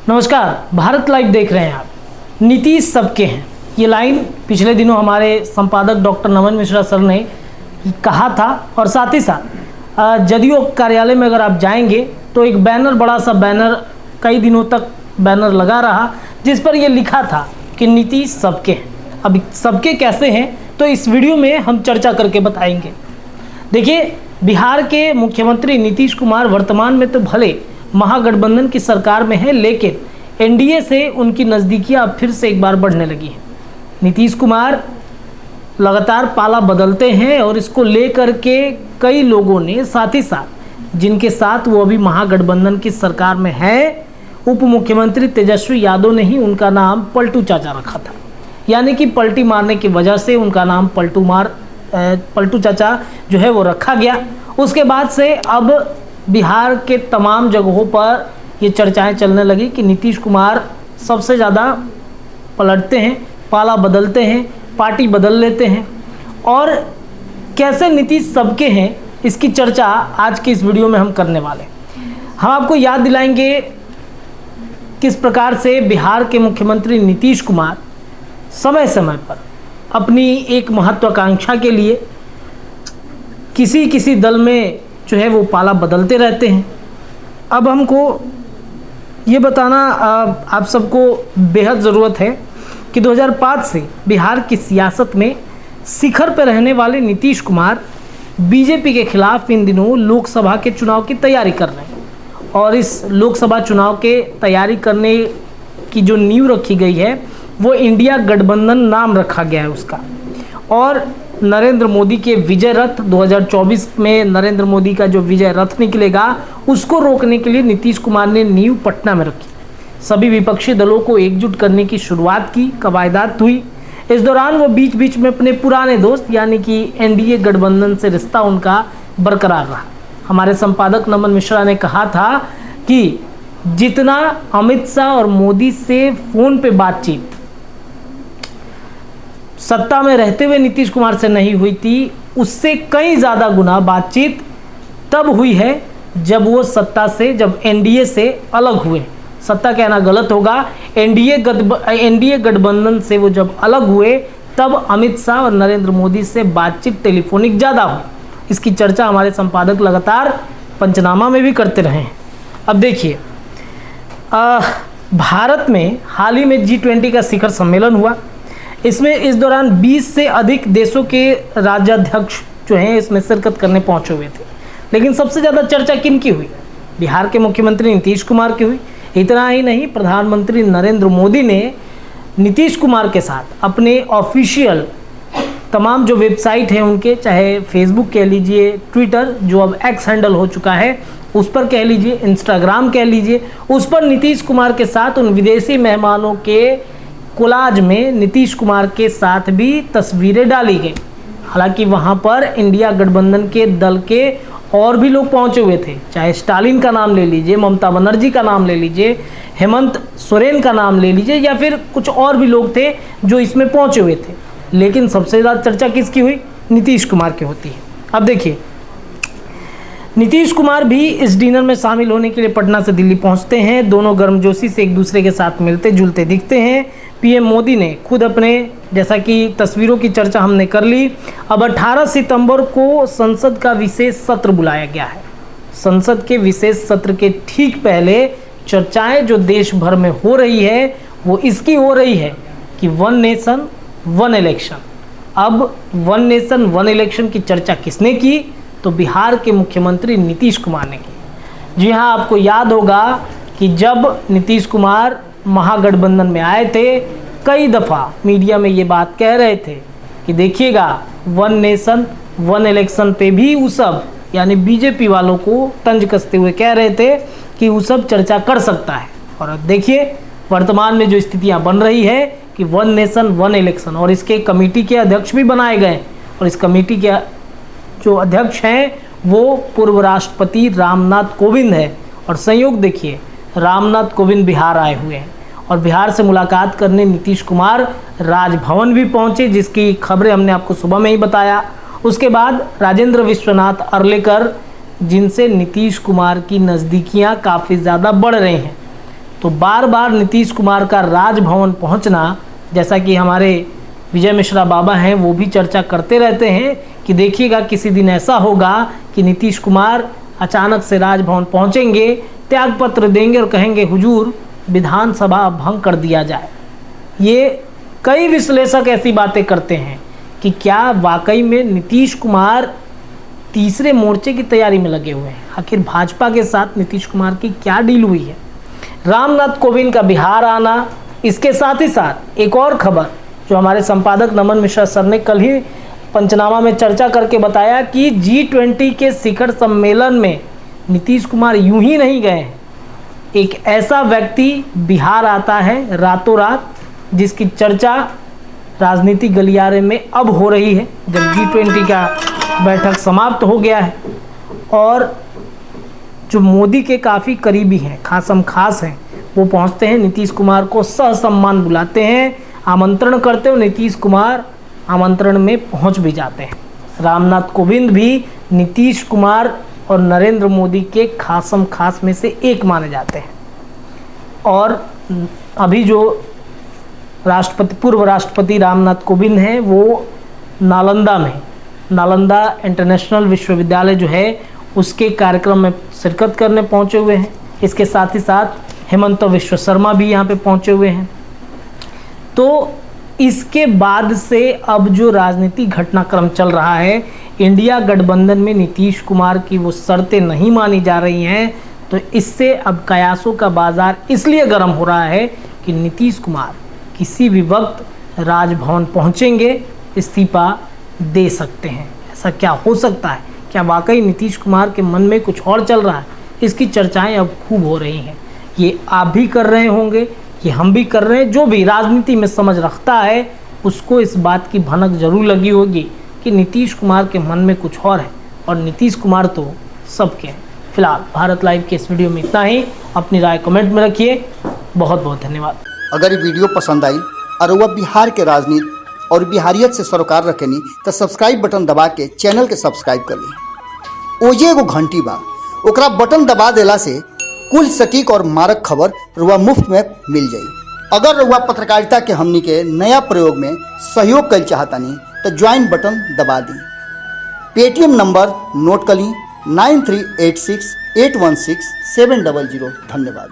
नमस्कार, भारत लाइव देख रहे हैं आप। नीतीश सबके हैं, ये लाइन पिछले दिनों हमारे संपादक डॉक्टर नमन मिश्रा सर ने कहा था। और साथ ही साथ जदयू कार्यालय में अगर आप जाएंगे तो एक बैनर, बड़ा सा बैनर, कई दिनों तक बैनर लगा रहा जिस पर यह लिखा था कि नीतीश सबके हैं। अब सबके कैसे हैं तो इस वीडियो में हम चर्चा करके बताएंगे। देखिए, बिहार के मुख्यमंत्री नीतीश कुमार वर्तमान में तो भले महागठबंधन की सरकार में है, लेकिन एनडीए से उनकी नज़दीकियां अब फिर से एक बार बढ़ने लगी हैं। नीतीश कुमार लगातार पाला बदलते हैं और इसको लेकर के कई लोगों ने, साथ ही साथ जिनके साथ वो अभी महागठबंधन की सरकार में है, उप मुख्यमंत्री तेजस्वी यादव ने ही उनका नाम पलटू चाचा रखा था। यानी कि पलटी मारने की वजह से उनका नाम पलटू चाचा जो है वो रखा गया। उसके बाद से अब बिहार के तमाम जगहों पर ये चर्चाएं चलने लगी कि नीतीश कुमार सबसे ज़्यादा पलटते हैं, पाला बदलते हैं, पार्टी बदल लेते हैं। और कैसे नीतीश सबके हैं, इसकी चर्चा आज की इस वीडियो में हम करने वाले। हम आपको याद दिलाएंगे किस प्रकार से बिहार के मुख्यमंत्री नीतीश कुमार समय समय पर अपनी एक महत्वाकांक्षा के लिए किसी दल में जो है वो पाला बदलते रहते हैं। अब हमको ये बताना आप सबको बेहद ज़रूरत है कि 2005 से बिहार की सियासत में शिखर पर रहने वाले नीतीश कुमार बीजेपी के खिलाफ इन दिनों लोकसभा के चुनाव की तैयारी कर रहे हैं। और इस लोकसभा चुनाव के तैयारी करने की जो नींव रखी गई है वो इंडिया गठबंधन नाम रखा गया है उसका। और नरेंद्र मोदी के विजय रथ 2024 में नरेंद्र मोदी का जो विजय रथ निकलेगा उसको रोकने के लिए नीतीश कुमार ने नींव पटना में रखी। सभी विपक्षी दलों को एकजुट करने की शुरुआत की, कवायदात हुई। इस दौरान वो बीच बीच में अपने पुराने दोस्त यानी कि एनडीए गठबंधन से रिश्ता उनका बरकरार रहा। हमारे संपादक नमन मिश्रा ने कहा था कि जितना अमित शाह और मोदी से फ़ोन पे बातचीत सत्ता में रहते हुए नीतीश कुमार से नहीं हुई थी, उससे कई ज़्यादा गुना बातचीत तब हुई है जब वो जब एनडीए से अलग हुए। सत्ता कहना गलत होगा, एनडीए गठबंधन से वो जब अलग हुए तब अमित शाह और नरेंद्र मोदी से बातचीत टेलीफोनिक ज़्यादा हुई। इसकी चर्चा हमारे संपादक लगातार पंचनामा में भी करते रहे हैं। अब देखिए, भारत में हाल ही में G20 का शिखर सम्मेलन हुआ। इसमें इस दौरान 20 से अधिक देशों के राज्याध्यक्ष जो हैं इसमें शिरकत करने पहुंचे हुए थे। लेकिन सबसे ज़्यादा चर्चा किन की हुई? बिहार के मुख्यमंत्री नीतीश कुमार की हुई। इतना ही नहीं, प्रधानमंत्री नरेंद्र मोदी ने नीतीश कुमार के साथ अपने ऑफिशियल तमाम जो वेबसाइट हैं उनके, चाहे फेसबुक कह लीजिए, ट्विटर जो अब एक्स हैंडल हो चुका है उस पर कह लीजिए, इंस्टाग्राम कह लीजिए, उस पर नीतीश कुमार के साथ उन विदेशी मेहमानों के कोलाज में नीतीश कुमार के साथ भी तस्वीरें डाली गई। हालांकि वहां पर इंडिया गठबंधन के दल के और भी लोग पहुंचे हुए थे, चाहे स्टालिन का नाम ले लीजिए, ममता बनर्जी का नाम ले लीजिए, हेमंत सोरेन का नाम ले लीजिए, या फिर कुछ और भी लोग थे जो इसमें पहुंचे हुए थे। लेकिन सबसे ज़्यादा चर्चा किसकी हुई? नीतीश कुमार की होती है। अब देखिए, नीतीश कुमार भी इस डिनर में शामिल होने के लिए पटना से दिल्ली पहुंचते हैं। दोनों गर्मजोशी से एक दूसरे के साथ मिलते जुलते दिखते हैं। पीएम मोदी ने खुद अपने, जैसा कि तस्वीरों की चर्चा हमने कर ली, अब 18 सितंबर को संसद का विशेष सत्र बुलाया गया है। संसद के विशेष सत्र के ठीक पहले चर्चाएं जो देश भर में हो रही है वो इसकी हो रही है कि वन नेशन वन इलेक्शन। अब वन नेशन वन इलेक्शन की चर्चा किसने की? तो बिहार के मुख्यमंत्री नीतीश कुमार ने की। जी हाँ, आपको याद होगा कि जब नीतीश कुमार महागठबंधन में आए थे, कई दफ़ा मीडिया में ये बात कह रहे थे कि देखिएगा, वन नेशन वन इलेक्शन पे भी उसब यानी बीजेपी वालों को तंज कसते हुए कह रहे थे कि उसब चर्चा कर सकता है। और अब देखिए, वर्तमान में जो स्थितियाँ बन रही है कि वन नेशन वन इलेक्शन, और इसके कमेटी के अध्यक्ष भी बनाए गए। और इस कमेटी के जो अध्यक्ष हैं वो पूर्व राष्ट्रपति रामनाथ कोविंद है। और संयोग देखिए, रामनाथ कोविंद बिहार आए हुए हैं और बिहार से मुलाकात करने नीतीश कुमार राजभवन भी पहुंचे, जिसकी खबरें हमने आपको सुबह में ही बताया। उसके बाद राजेंद्र विश्वनाथ अर्लेकर, जिनसे नीतीश कुमार की नज़दीकियां काफ़ी ज़्यादा बढ़ रही हैं, तो बार बार नीतीश कुमार का राजभवन पहुंचना, जैसा कि हमारे विजय मिश्रा बाबा हैं वो भी चर्चा करते रहते हैं कि देखिएगा किसी दिन ऐसा होगा कि नीतीश कुमार अचानक से राजभवन पहुंचेंगे, त्यागपत्र देंगे और कहेंगे हुजूर विधानसभा भंग कर दिया जाए। ये कई विश्लेषक ऐसी बातें करते हैं कि क्या वाकई में नीतीश कुमार तीसरे मोर्चे की तैयारी में लगे हुए हैं। आखिर भाजपा के साथ नीतीश कुमार की क्या डील हुई है। रामनाथ कोविंद का बिहार आना, इसके साथ ही साथ एक और खबर जो हमारे संपादक नमन मिश्रा सर ने कल ही पंचनामा में चर्चा करके बताया कि G20 के शिखर सम्मेलन में नीतीश कुमार यूं ही नहीं गए हैं। एक ऐसा व्यक्ति बिहार आता है रातों रात, जिसकी चर्चा राजनीतिक गलियारे में अब हो रही है, जब G20 का बैठक समाप्त हो गया है और जो मोदी के काफ़ी करीबी हैं, खासम खास हैं, वो पहुंचते हैं, नीतीश कुमार को सहसम्मान बुलाते हैं, आमंत्रण करते हैं। नीतीश कुमार आमंत्रण में पहुंच भी जाते हैं। रामनाथ कोविंद भी नीतीश कुमार और नरेंद्र मोदी के खासम खास में से एक माने जाते हैं। और अभी जो पूर्व राष्ट्रपति रामनाथ कोविंद हैं वो नालंदा में, नालंदा इंटरनेशनल विश्वविद्यालय जो है उसके कार्यक्रम में शिरकत करने पहुंचे हुए हैं। इसके साथ ही साथ हेमंत विश्व शर्मा भी यहाँ पे पहुंचे हुए हैं। तो इसके बाद से अब जो राजनीतिक घटनाक्रम चल रहा है, इंडिया गठबंधन में नीतीश कुमार की वो शर्तें नहीं मानी जा रही हैं, तो इससे अब कयासों का बाजार इसलिए गर्म हो रहा है कि नीतीश कुमार किसी भी वक्त राजभवन पहुंचेंगे, इस्तीफा दे सकते हैं। ऐसा क्या हो सकता है? क्या वाकई नीतीश कुमार के मन में कुछ और चल रहा है? इसकी चर्चाएं अब खूब हो रही हैं। ये आप भी कर रहे होंगे, ये हम भी कर रहे हैं। जो भी राजनीति में समझ रखता है उसको इस बात की भनक जरूर लगी होगी कि नीतीश कुमार के मन में कुछ और है, और नीतीश कुमार तो सबके हैं। फिलहाल भारत लाइव के इस वीडियो में इतना ही। अपनी राय कमेंट में रखिए। बहुत बहुत धन्यवाद। अगर ये वीडियो पसंद आई और वह बिहार के राजनीति और बिहारियत से सरोकार रखेनी तो सब्सक्राइब बटन दबा के चैनल के सब्सक्राइब कर ली। ओजे एगो घंटी बा, ओकरा बटन दबा देला से कुल सटीक और मारक खबर रुआ मुफ्त में मिल जाई। अगर रुआ पत्रकारिता के हमनी के नया प्रयोग में सहयोग कर चाहतानी तो ज्वाइन बटन दबा दी। पेटीएम नंबर नोट कर ली 9386816700। धन्यवाद।